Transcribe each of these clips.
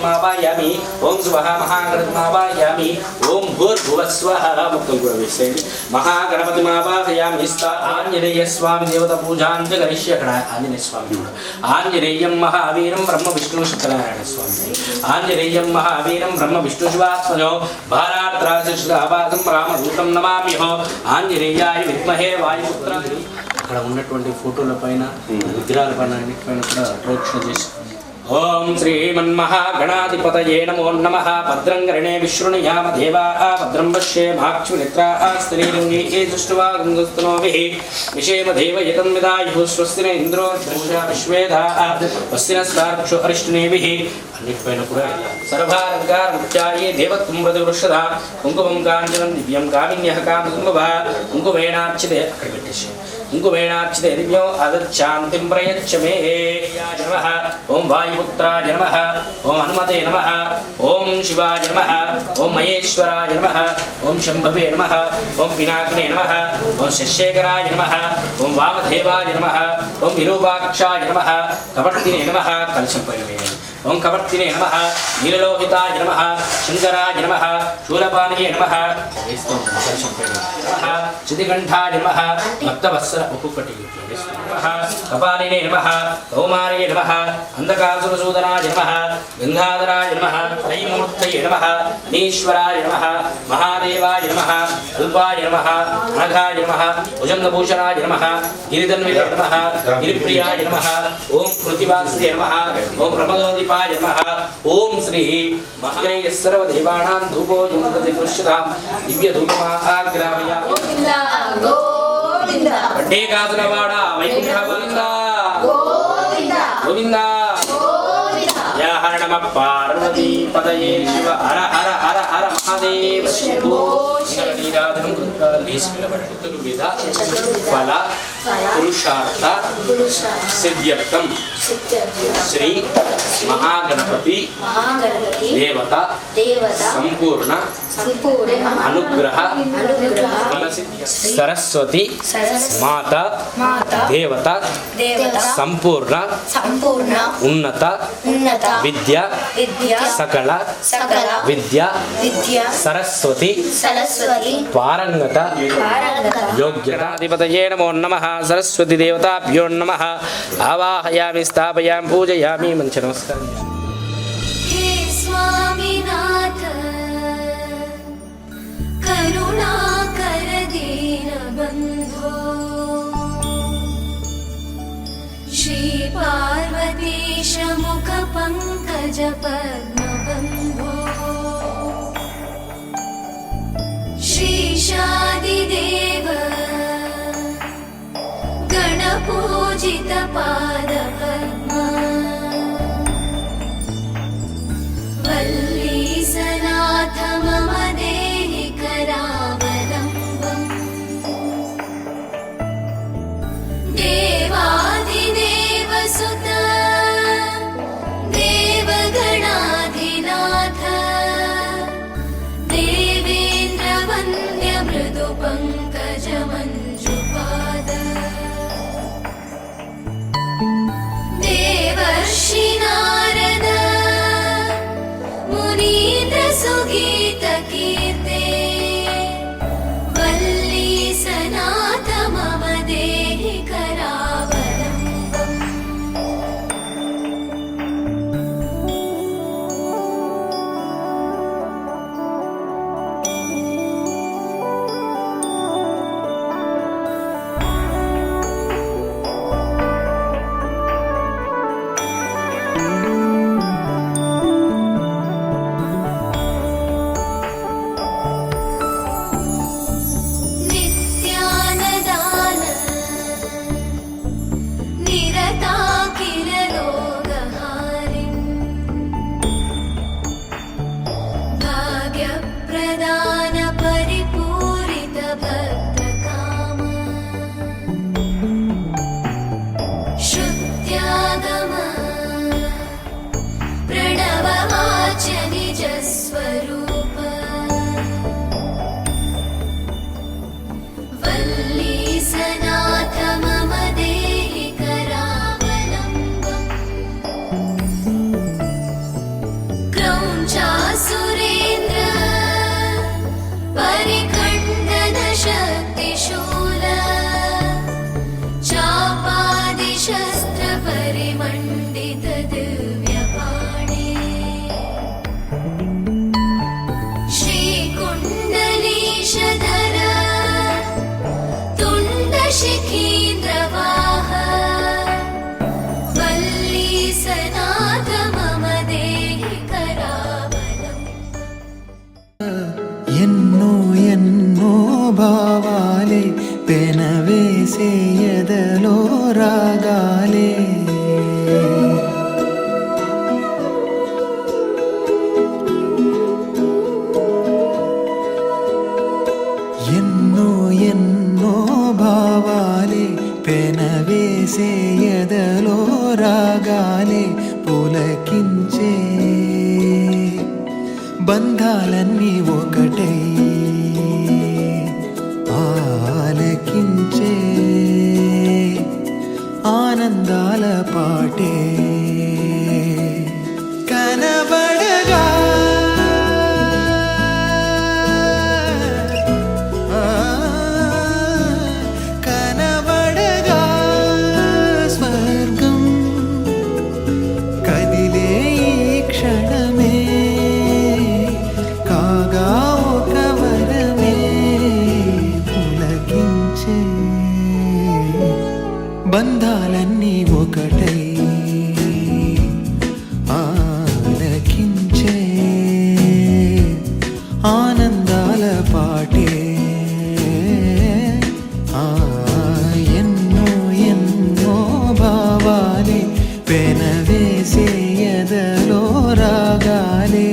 महागणपतिमावाहयामि ओम स्वः महागणपतिमावाहयामि ओम भूर्भुवस्वः मुक्तं కూడా వేసేయండి महागणपतिमावाहयामि आंजनेय स्वामी देवता पूजां च करिष्ये అక్కడ ఆంజనేయ స్వామి కూడా ఆంజనేయం మహావీరం బ్రహ్మ విష్ణు సత్యనారాయణ స్వామి ఆంజనేయం మహావీరం బ్రహ్మ విష్ణు శివాత్మజో భారాత్రాశిషావాసం రామదూతం నమామ్యహో ఆంజనేయాయ విద్మహే వాయుపుత్ర అక్కడ ఉన్నటువంటి ఫోటోల పైన విగ్రహాల పైన అన్నిటిపైన కూడా ప్రోక్షణ చేసి ओम श्रीमन्महागणाधिपतये नमो नमः भद्रं कर्णे विशृणुयाम देवाः भद्रं पश्येमाक्षुमित्राः स्त्रीलिङ्गे दृष्ट्वा गङ्गस्तनोभिः विषेम देवयतन्विदायुः स्वस्ति न इन्द्रो दृश्या विश्वेदाः स्वस्ति न स्तार्क्षो अरिष्टनेभिः अन्यत्वेन पुरा सर्वालङ्कारमुच्चार्ये देवत्वं प्रतिवृषदा कुङ्कुमं काञ्चनं दिव्यं कामिन्यः कामकुङ्कुमः कुङ्कुमेनार्चिते कुङ्कुमेनार्चिते दिव्यो अदच्छान्तिं प्रयच्छ मे नमः ओम वायुपुत्राय नमः ओम हनुमते नमः ओम शिवाय नमः ओम महेश्वराय नमः ओम शंभवे नमः ओम पिनाकिने नमः ओम शशेखराय नमः ओम वामदेवाय नमः ओम विरूपाक्षाय नमः कवर्तिने नमः कलशपरिवे ओम कवर्तिने नमः नीललोहिताय नमः शंकराय नमः शूलपाणये नमः चिदिकण्ठाय नमः भक्तवत्सल उपुपटि नमः कपालिने नमः कौमारये नमः अंधकासुरसूदनाय नमः गंगाधराय नमः त्रयीमूर्तये नमः नीश्वराय नमः महादेवाय नमः रूपाय नमः अनघाय नमः भुजंगभूषणाय नमः गिरिधन्विते नमः गिरिप्रियाय नमः ओम कृतिवास्ये नमः ओम प्रमदोदीपाय नमः ओम श्री महादेव सर्वदेवानां धूपो जुंगति पुष्यतां दिव्य धूपमाग्रामया गोविंदा गोविंदा वड्डेकासुरवाड वैकुंठ गोविंदा गोविंदा गोविंदा गोविंदा या हर नमः पार्वती पतये शिव हर हर हर हर महादेव शंभो नीराधनं कृत्वा फल पुरुषार्थ सिद्ध्यर्थं श्री महागणपति देवता संपूर्ण अनुग्रह सरस्वती माता देवता संपूर्ण उन्नत विद्या सकल विद्या सरस्वती पारंगत योग्यताधिपतये नमो नमः सरस्वती देवताभ्यो नमः आवाहयामि स्थापयामि पूजयामि मंच नमस्कार हे स्वामीनाथ करुणाकर दीनबन्धो श्री पार्वतीश मुख पंकज पद्मबन्धो श्रीशादिदेव गणपूजित पादपद्मा वल्लीसनाथ मम देहि करावलम्बम् देवादिदेव सुत देवगणाधिनाथ देवेन्द्र वन्द्य मृदु पंकज मञ्जुपाद देवर्षि नारद मुनीन्द्र सुगीत कीर्ते वल्लीसनाथ मम देहि करावलम्बम् महेन्द्रवाह वल्ली सनाथ मम देहि करावलम् ఎన్నో ఎన్నో భావాలే పెనవేసే ఎదలో రాగాలే ఎన్నో ఎన్నో భావాలే పెనవేసే ఎదలో రాగాలే పులకించే బంధాలన్నీ ఒకటై ఆలకించే ఆనందాల పాటే కనబడగా కనబడగా స్వర్గం కదిలే ఈ క్షణమే కాగా ఒక వరమే పులకించే బంధాలన్నీ ఒకటై ఆలకించే ఆనందాల పాటే ఎన్నో ఎన్నో భావాలే పెనవేసే ఎదలో రాగాలే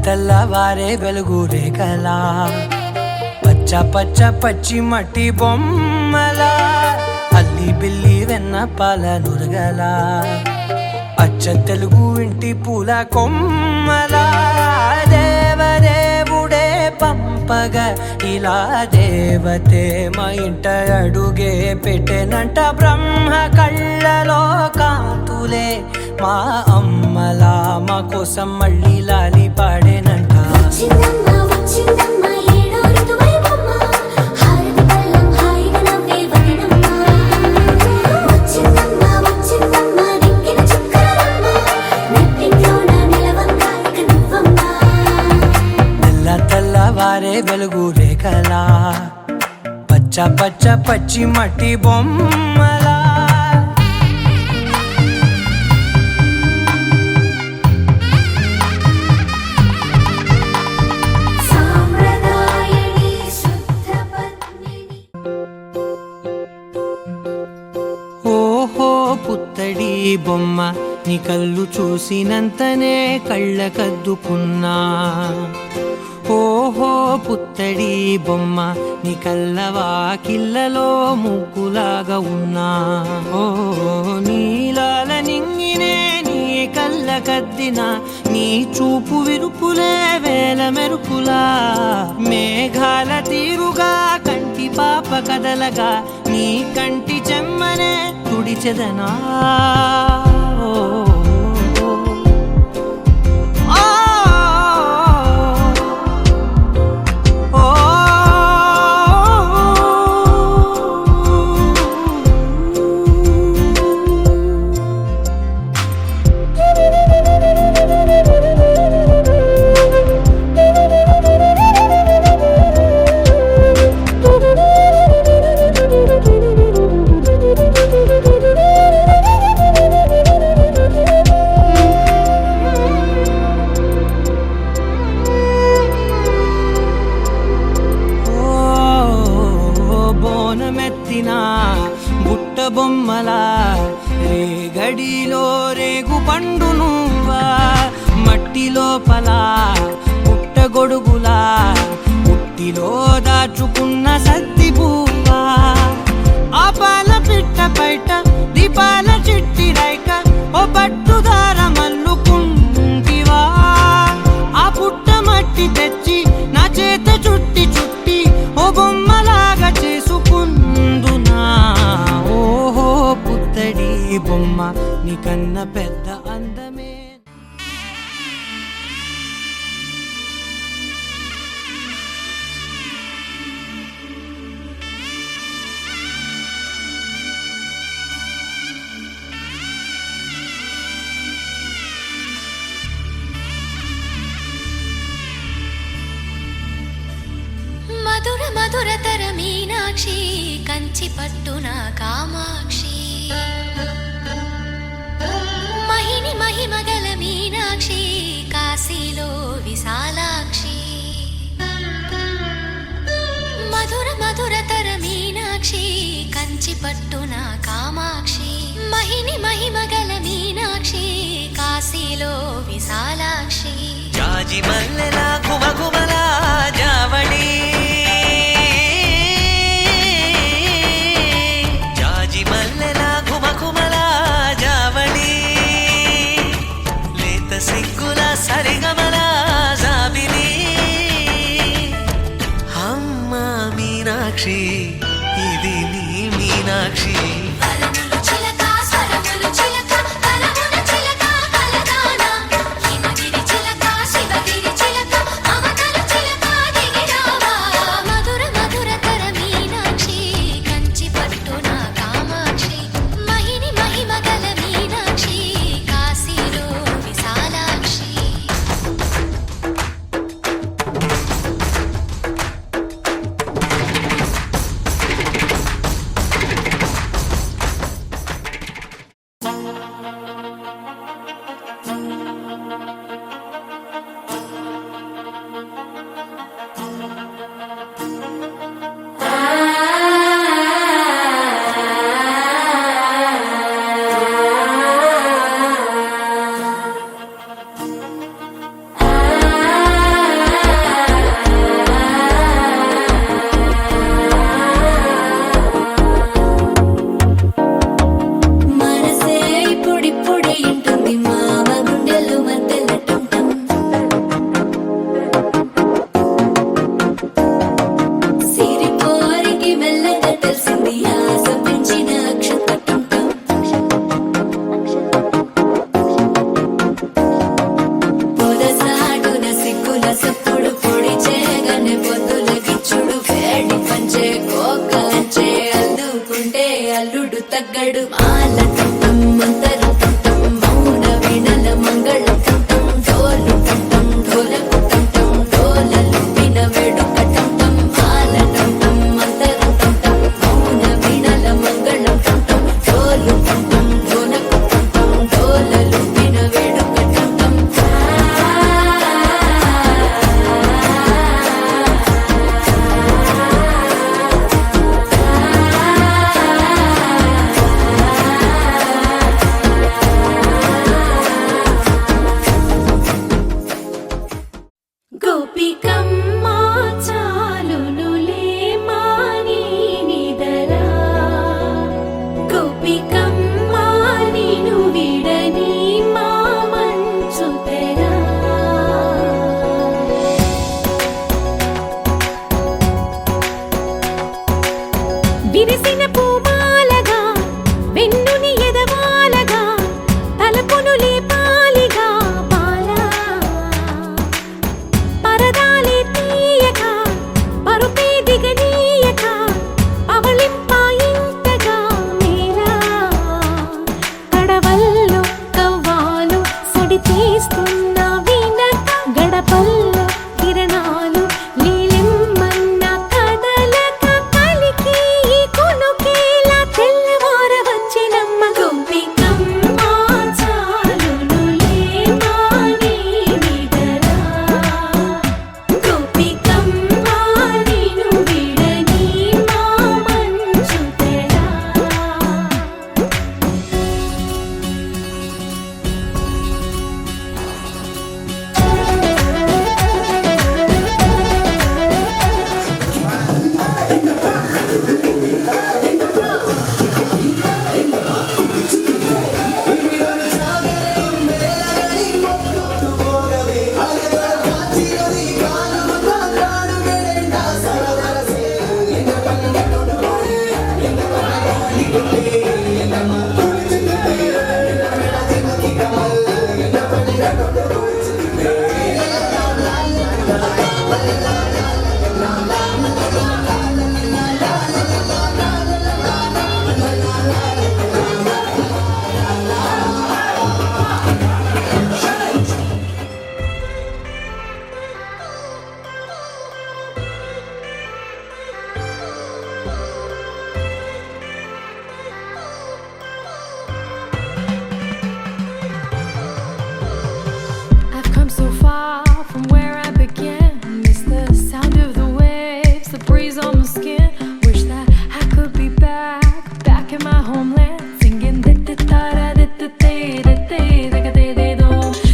తెల్లవారే వెలుగు రేఖలా పచ్చ పచ్చ పచ్చి మట్టి బొమ్మలా అల్లి బిల్లి వెన్న పాల నురగలా అచ్చ తెలుగు ఇంటి పూల కొమ్మలా దేవదేవుడే పంపగ ఇలా దేవతే మా ఇంట అడుగే పెట్టెనంట బ్రహ్మ కళ్ళలో కాంతులే మా అమ్మలా మా కోసం మళ్ళీ లాలి పాడేనంట తెల్లవారే వెలుగు రేఖలా పచ్చ పచ్చ పచ్చి మట్టి బొమ్మలా ఓహో పుత్తడి బొమ్మ నీ కళ్ళు చూసినంతనే కళ్ళకద్దుకున్నా ఓహో పుత్తడి బొమ్మ నీ కళ్ళవాకిళ్ళలో ముగ్గులాగా ఉన్నా ఓ నీలాల నింగినే నీ కళ్ళకద్దిన నీ చూపు విరుపులే వేల మెరుపులా మేఘాల తీరుగా కంటి పాప కదలగా నీ కంటి చెమ్మనే తుడిచెదనా బుట్ట బొమ్మలా రేగడిలో రేగు పండు నువ్వా మట్టి లోపల పుట్ట గొడుగులా పుట్టిలో దాచుకున్న సత్తి పువ్వా ఆ పాల పిట్ట బయట దీపాల చిట్టి రైక ఓ పట్టుదార మల్లుకుంటివా ఆ పుట్ట మట్టి తెచ్చి నా చేత చుట్టి చుట్టి ఓ బొమ్మలాగా చేసుకుందునా ఓహో పుత్తడి బొమ్మ నీకన్న పెద్ద అందమే మధుర మధురతర మీనాక్షి కంచి పట్టున కామాక్షి మహిని మహిమగల మీనాక్షి కాశీలో విశాలాక్షి మధుర మధురతర మీనాక్షి కంచి పట్టున కామాక్షి మహిని మహిమగల మీనాక్షి కాశీలో విశాలాక్షి జాజి మల్లెలా గుమగుమలా జావళి జాజి మల్లెలా గుమగుమలా జావళి లేత సిగ్గుల సరిగమల జాబిలి అమ్మ మీనాక్షి ఇది నీ మీనాక్షి సప్పుడు పొడి చేయగానే పొద్దుల గిచ్చుడు వేడి పంచే కోకలంచే అల్లుకుంటే అల్లుడు తగ్గడు మాల టం మంతర టం మౌన వీణల మంగళ టం డోలు టం డోలకు టం డోలలు విన వేడుక టం మాల టం మంతర టం మౌన వీణల మంగళ టం డోలు టం డోలకు టం డోలలు విన వేడుక టం గోపికమ్మ చాలునులే మాని నిదరా గోపికమ్మ నిను విడని మా మంచు తెరా విరిసిన పూమాలగా వెన్నుని ఎదవాలగా తలపును లేపాలిగా బాలా పరదాలే తీయక పరుపే దిగనీయక అవళింపాయింతగా మేలా కడవల్లో కవ్వాలు సడి తీస్తున్న వీణత గడపల్లో కిరణాలు లీలిమ్మన్న కదలక కలికి ఈ కొనుకేలా తెల్లవార వచ్చినమ్మ గోపికమ్మ చాలునులే మాని నిదరా గోపికమ్మ నిను విడని మా మంచు తెరా I've come so far from where I began. Miss the sound of the waves, the breeze on my skin. Wish that I could be back in my homeland, singing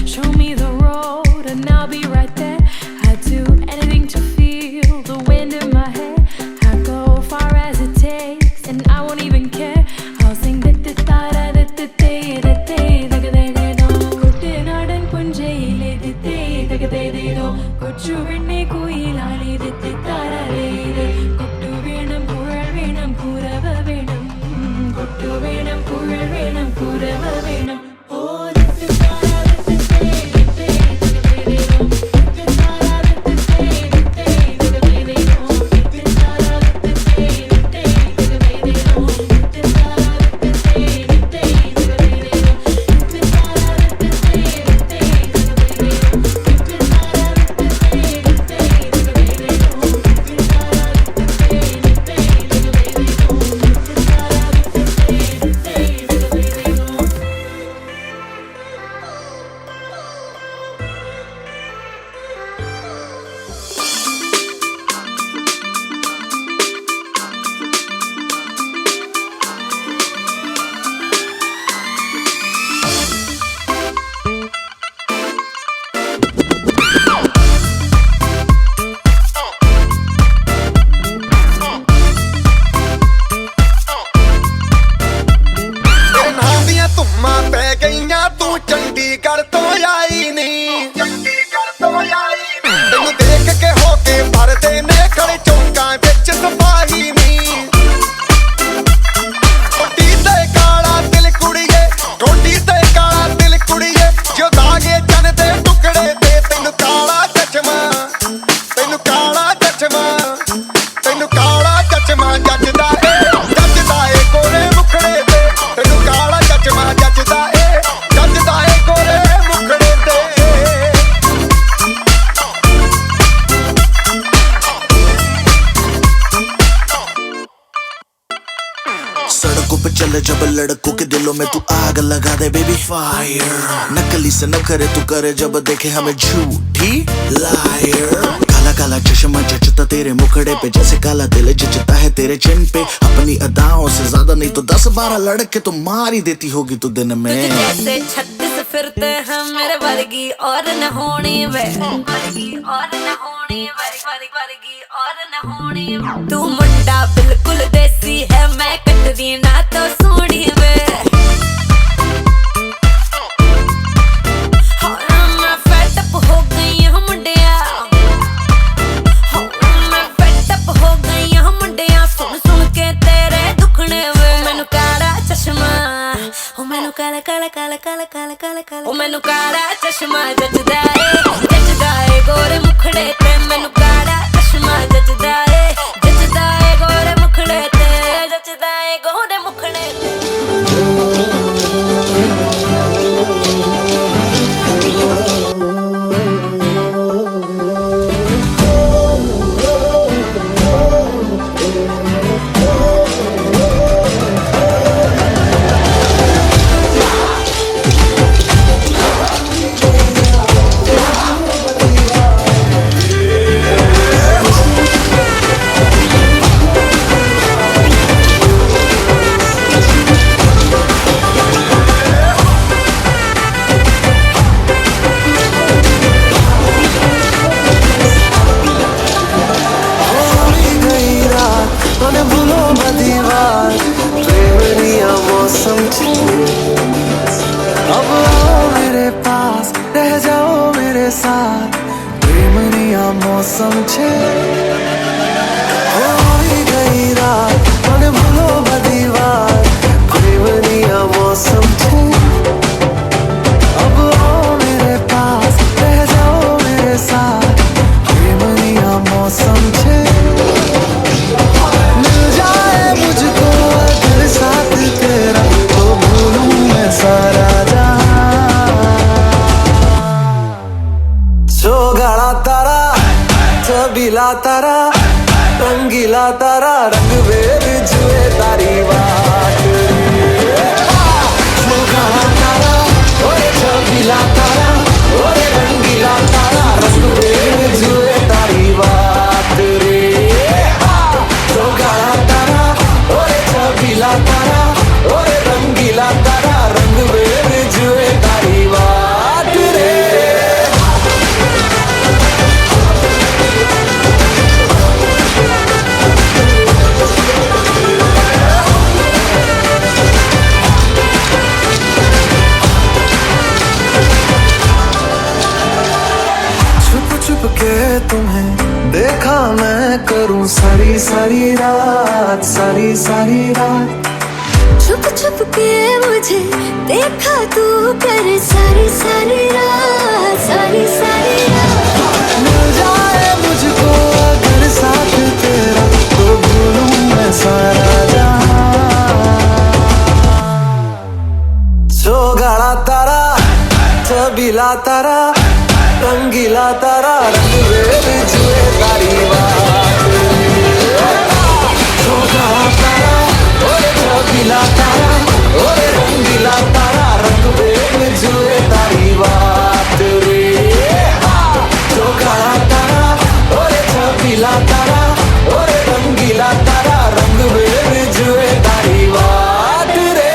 show me the road and I'll be right there. I'd do anything to feel the wind in my hair. I'd go far as it takes and I won't even care. I'll sing കുട്ടനാടൻ പുഞ്ചയിലെ കൊച്ചു പെണ്ണെ കുയിലാളി കൊട്ടു വേണം കുഴൽ വേണം കുരവ വേണം കൊട്ടു വേണം കുഴൽ വേണം കുരവ വേണം ഓ चले जब लड़कों के दिलों में तू आग लगा दे बेबी फायर। नकली से न करे तू करे जब देखे हमें झूठी लायर। काला काला चश्मा जचता तेरे मुखड़े पे जैसे काला दिल जचता है तेरे चिन पे। अपनी अदाओं से ज्यादा नहीं तो 10-12 लड़के तो मार ही देती होगी तू दिन में। जैसे 36 फिरते हैं मेरे वर्गी और न होनी वे, वर्गी और न होनी वे, वर्गी और न होनी वे। तू मुंडा बिल्कुल देसी है, मैं कटरीना तो सोनी वे। मैं फेड अप हो गई हूँ मुंडिया, मैं फेड अप हो गई हूँ मुंडिया। सुन सुन के तेरे दुखने वे। मैनू काला चश्मा, ओ मैनू काला काला काला काला काला काला काला, ओ मैनू काला चश्मा जचदा है गोरे मुखड़े ते। मैनू काला चश्मा जचदा है गोरे मुखड़े ते, जचदा है गोरे मुखड़े ते। अब आओ मेरे पास रह जाओ मेरे साथ, प्रेमनिया मौसम छे। हो गई रात મને ભૂલો બધી વાત, પ્રેમનિયા मौसम छे। अब आओ मेरे पास रह जाओ मेरे साथ, प्रेमनिया मौसम छे। मिल जाए मुझको अगर साथ तेरा तो भूलूं मैं सारा तारा, छबीला तारा, रंगीला तारा, रंग बेर जुए तारी बात। तारा ओए छबीला तारा, ओए रंगीला तारा, रंग बेर जुए तारी बात रे। तारा ओए छबीला तारा, ओए रंगीला तारा, रंग बेर जुए तारी बात रे। के तुम्हें देखा मैं करूं सारी सारी रात, सारी सारी रात। छुप छुप के मुझे देखा तू कर सारी सारी रात, सारी सारी रात। मिल जाए मुझको अगर साथ तेरा तो भूलूं मैं सारा जहां। सोगाड़ा तारा, छबीला तारा, रंगीला तारा, रंग बेर जुए तारी बात। सोगाड़ा तारा, ओए छबीला तारा, ओए रंगीला तारा, रंग बेर जुए तारी बात रे। सोगाड़ा तारा, ओए छबीला तारा, ओए रंगीला तारा, रंग बेर जुए तारी बात रे।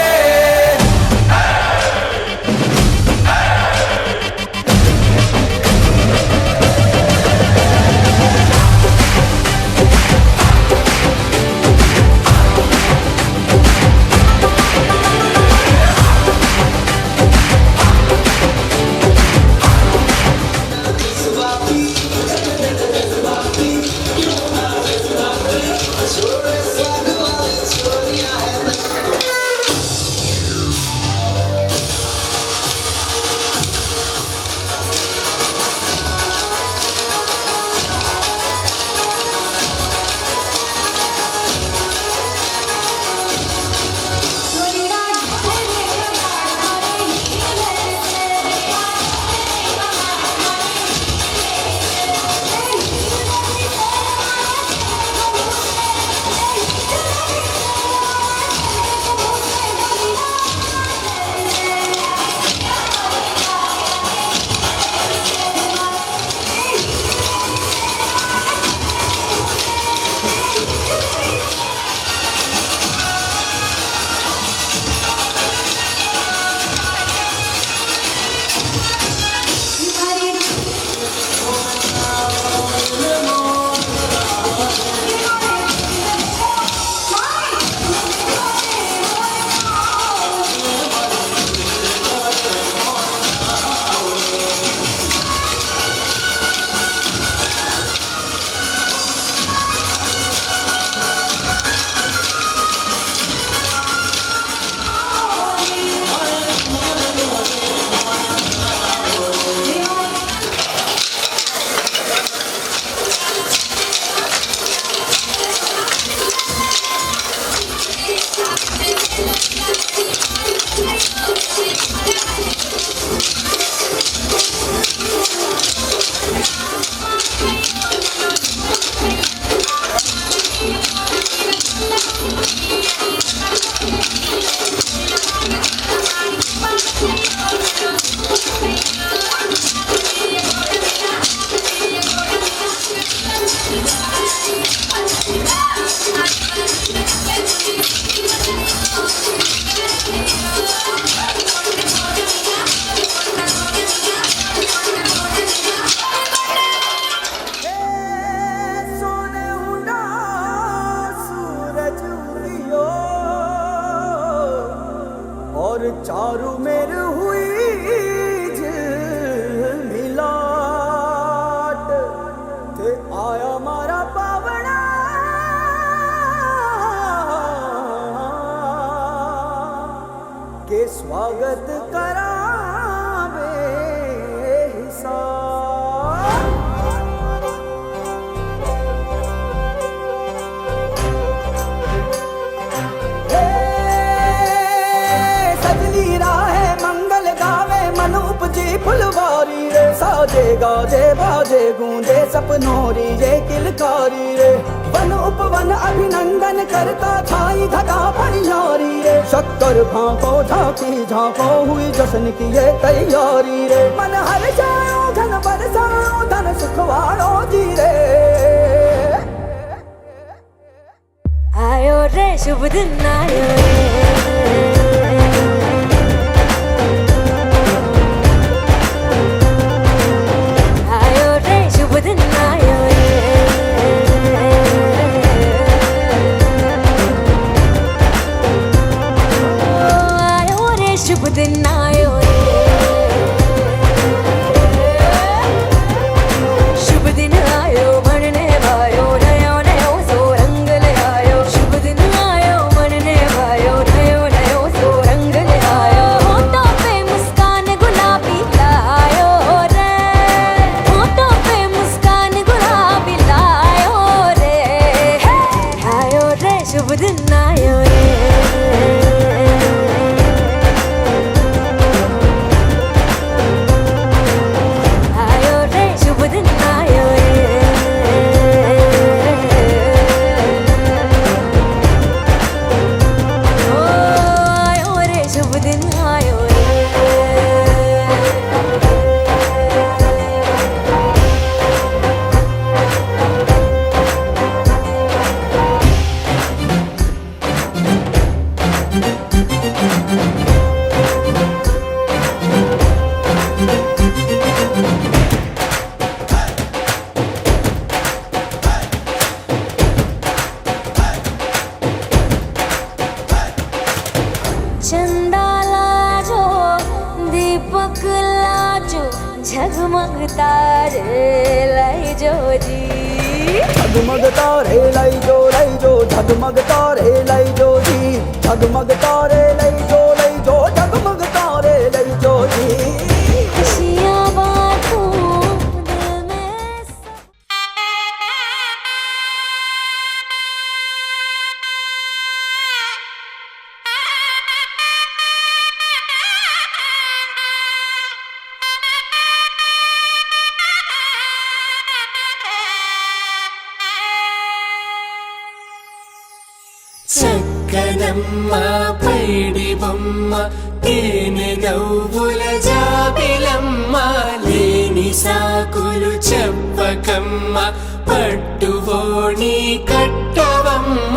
ऊंची फुलवारी रे, साजे गाजे बाजे गूंजे सपनोरी ये किलकारी रे। वन उपवन अभिनंदन करता छाई घटा फनियारी रे, शक्कर भांको झांकी झांको हुई जश्न की ये तैयारी रे। मन हर जाओ धन बरसाओ धन सुखवाड़ो जी रे। आयो रे शुभ दिन आयो रे, आयो रे शुभ दिन आयो रे, आयो रे शुभ दिन आयो रे, शुभ दिन आयो बनने भायो नयो नयो सो रंग ले आयो। शुभ दिन आयो बनने भायो नयो नयो सो रंग ले आयो। होठों पे मुस्कान गुलाबी लायो रे, होठों पे मुस्कान गुलाबी लायो रे, आयो रे शुभ दिन आयो रे, आयो रे शुभ दिन आयो रे, ओ आयो रे शुभ दिन आयो रे। चंदा लाजो दीपक लाजो झगमगता रे लाइजो जी, झगमग तारे लाई जो झगमग तारे लाई जो जी, झगमग तारे लाई जो झगमग तारे लाई जो जी। खुशियाँ बांटूं दिल में చక్కనమ్మ పైడి బొమ్మ తేనె నవ్వుల జాబిలమ్మ లేని సాకులు చెప్పకమ్మ పట్టువోణి కట్టవమ్మ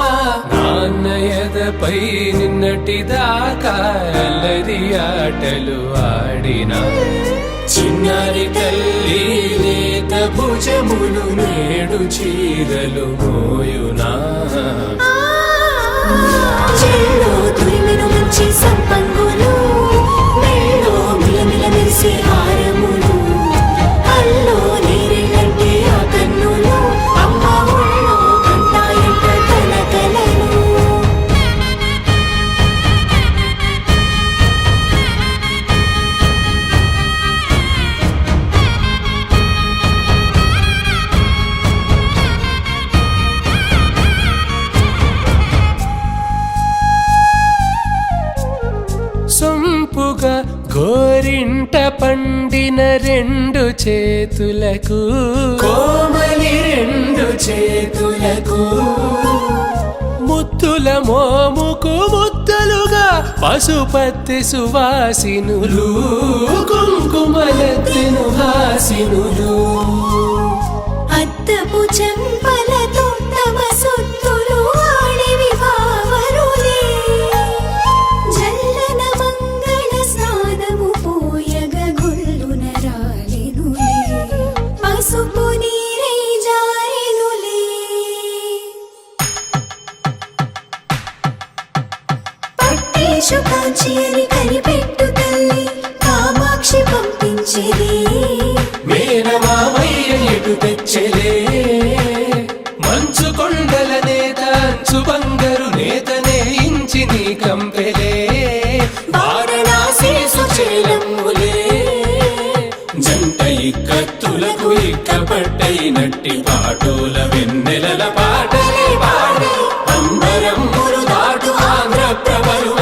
నాన్నయదపై నిన్నటిదాకా అల్లరి ఆటలు ఆడినా చిన్నారి తల్లి లేత భుజములు నేడు చీరలు మోయునా చెల్లో తురిమిన మంచి సంపంగులు, మెళ్ళో మిలమిల మెరిసే హారములు, అల్లో నీరెళ్ళంటే ఆ కన్నులు, అమ్మ ఒళ్ళో కంటాయంట తన కలలు. సొంపుగా గోరింట పండిన రెండు చేతులకు కోమలి రెండు చేతులకు ముద్దుల మోముకు ముద్దలుగా పసుపత్తి సువాసినులు కుంకుమలెత్తెను హాసినులు అద్దపు చెంపలతో తమ సొత్తులు ఆడివి వావరులే, జల్లన మంగళ స్నానము పోయగ గొల్లున రాలెనులే, పసుపు నీరై జారెనులే. పట్టేశు కాంచి అని కనిపెట్టు తల్లి కామాక్షి పంపించేది, మేనమామయ్య ఎటు తెచ్చలే మంచు కొండల నేత అంచు బంగారు నేతనే ఇంచి నీ కంపెలే వారణాసి సుచేలమ్ములే జంట ఇక్కత్తులకు ఇక్కపట్టైనట్టి పాటోల వెన్నెలల పాటలే పాడే అంబరమ్ములు దాటు ఆంధ్ర ప్రభలు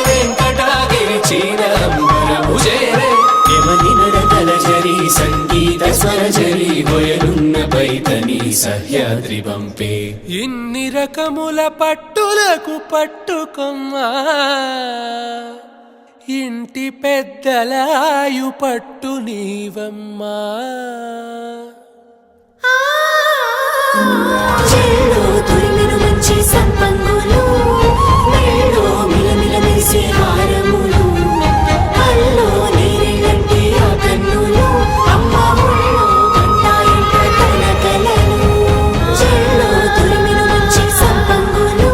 వెంకటాగిరి చీన అంబరము చేరే యమనిన చైతని సహ్యాద్రి పంపే ఇన్ని రకముల పట్టులకు పట్టుకొమ్మా ఇంటి పెద్దలాయు పట్టు నీవమ్మా చెల్లో తురిమిను మంచి సంపంగులు మెళ్ళో మిలమిల మెరిసే హారములు కల్లో నీరెళ్ళంటే ఆ కన్నులు అమ్మ ఒళ్ళో కంటాయంట కలకలలు చెల్లో తురిమిను మంచి సంపంగులు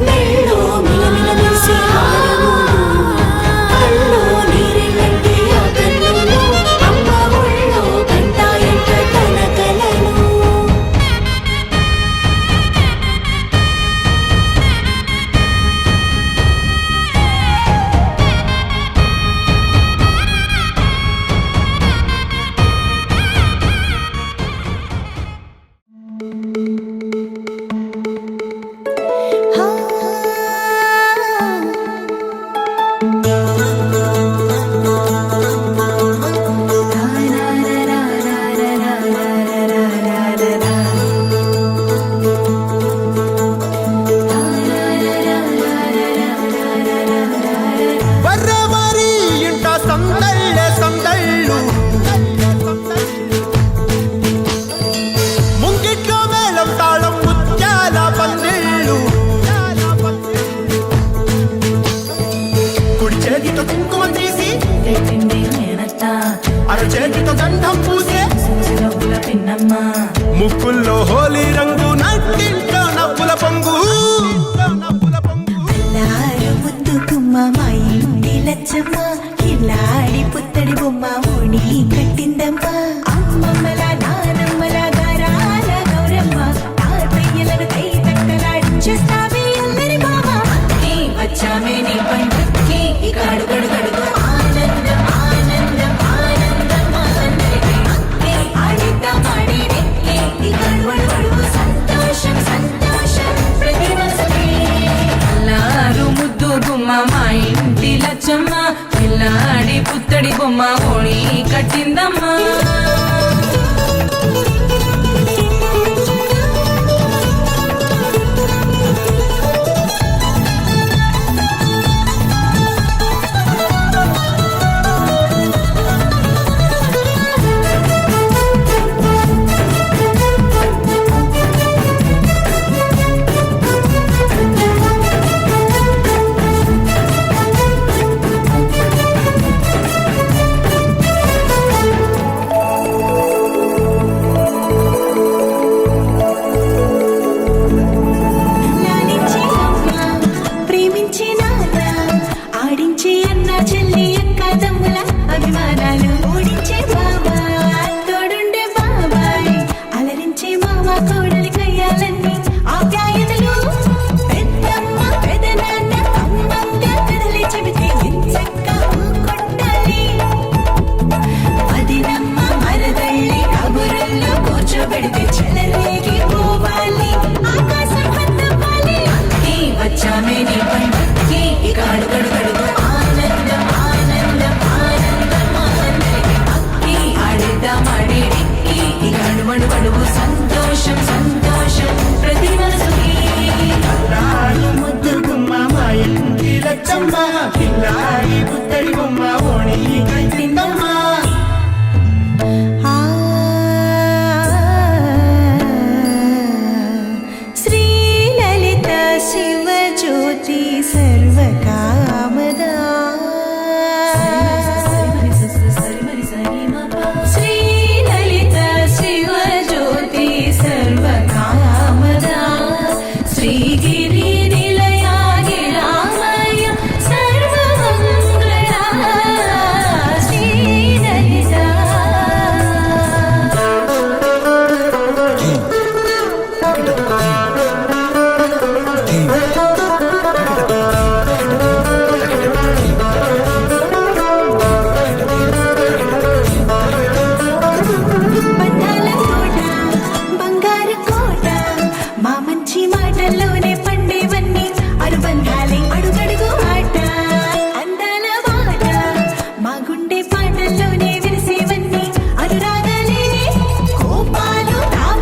మెళ్ళో మిలమిల మెరిసే హారములు కల్లో నీరెళ్ళంటే ఆ కన్నులు అమ్మ ఒళ్ళో కంటాయంట కలకలలు ಬರ್ರಮರಿ ಇಂಟ సందళ్ళు ముంగిట్లో మేళం తాళం ముత్యాల పందిళ్ళు కుడి చేతితో కుంకుమ తీసి అర చేతితో గంధం పూసే ముక్కుల్లో హోలీ రంగు నట్టింట్లో నవ్వుల పొంగు ముద్దు గుమ్మ మా ఇంటి లచ్చమ్మ కిల్లాడి పుత్తడి బొమ్మ ఓణి కట్టిందమ్మ అమ్మమ్మల నానమ్మల గారాల గౌరమ్మ తాతయ్యలను కై తక్కలాడించేస్తావే అల్లరి బావ నీ వచ్చామే నీ పండుక్కి ఇక అడుగడుగడుగు ఆనందం ఆనందం ఆనందం మా అందరికీ అక్కి ఆడిద్దాం ఆడి వెక్కి ఇక అడుగడుగడుగు సంతోషం సంతోషం ప్రతి మనసుకి అల్లారు ముద్దు గుమ్మ మా ఇంటి లచ్చమ్మ పిల్లాడి పుత్తడి బొమ్మ ఓణి కట్టిందమ్మా లాలించే అమ్మ ప్రేమించే నాన్న ఆడించే అన్న చెల్లి అక్క తమ్ముల అభిమానాలు ఓడించే బాబా తోడుండే బాబాయ్ అలరించే మామ కోడలి కయ్యాలన్నీ ఆప్యాయతలు పెద్దమ్మ పెదనాన్న అమ్మంగా కథలే చెబితే ఎంచక్కా కొట్టాలి వదినమ్మ మరదళ్ళి కబురుల్లో కూర్చోబెడితే చెలరేగి పోవాలి ఆకాశం హద్దవ్వాలి అక్కి వచ్చామే నీ పండుక్కి ఇక అడుగడుగడుగు ఆనందం ఆనందం ఆనందం మా అందరికీ అక్కి ఆడిద్దాం ఆడి విక్కి ఇక అడుగడుగడుగు సంతోషం సంతోషం ప్రతి మనసుకి ముద్దు గుమ్మ మా ఇంటి లచ్చమ్మ కిల్లాడి పుత్తడి బొమ్మ ఓణి కట్టిందమ్మ శ్రీ లలిత శివ జ్యోతి సర్వకామదా శ్రీ లలిత శివ జ్యోతి సర్వకామదా శ్రీగిరి నిలయా గిరామయ సర్వమంగళా శ్రీ లలిత బంధాల కోట బంగారు కోట మా మంచి మాటల్లోనే పండేవన్నీ అనుబంధాలే అడుగడుగు ఆట అందాల మాట మా గుండె పాటల్లోనే విరిసేవన్నీ అనురాగాలే కోపాలు తావ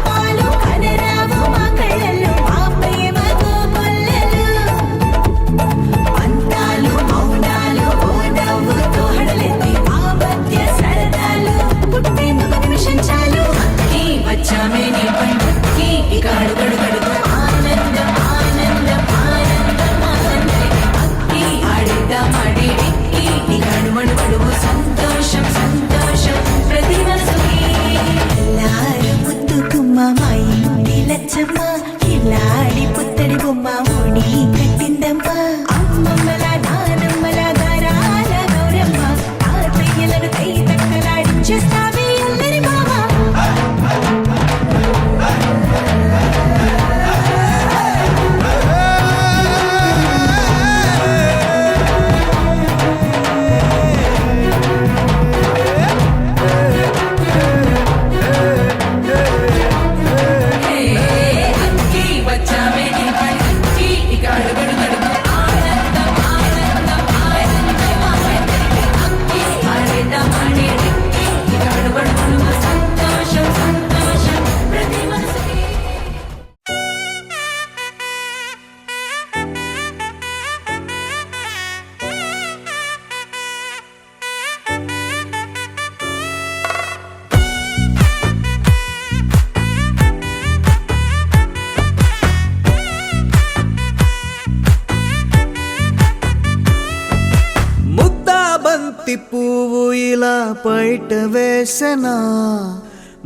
బయట వేసెనా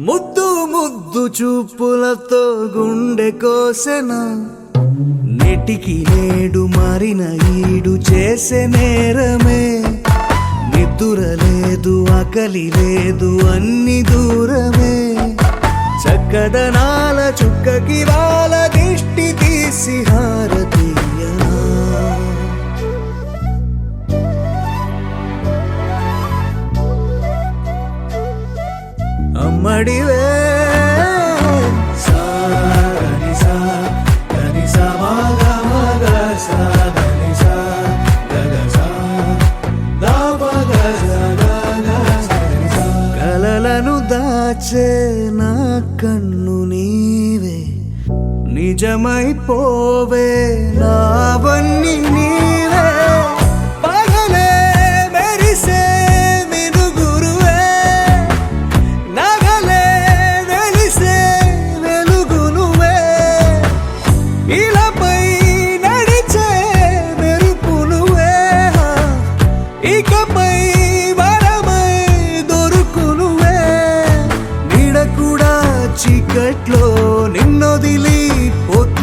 ముద్దు ముద్దు చూపులతో గుండె కోసెనా నెటికి నేడు మారిన ఈడు చేసే నేరమే నిద్ర లేదు ఆకలి లేదు అన్ని దూరమే చక్కదనాల చుక్కకి వాళ్ళ దిష్టి తీసి హారతీయనా అమ్మడివే సాని సా దని సా మగ మగ సా దని సా గగ సా దా పగ సా గగ సని సా కలలను దాచే నా కన్ను నీవే నిజమైపోవే నావన్నీ నీవే పగలే మెరిసే మినుగురువే నగలే వెలిసే వెలుగు నువ్వే ఇలాపై నడిచే మెరుపు నువ్వే ఇకపై వరమై దొరుకు నువ్వే నీడ కూడా చీకట్లో నిన్నొదిలి పోతు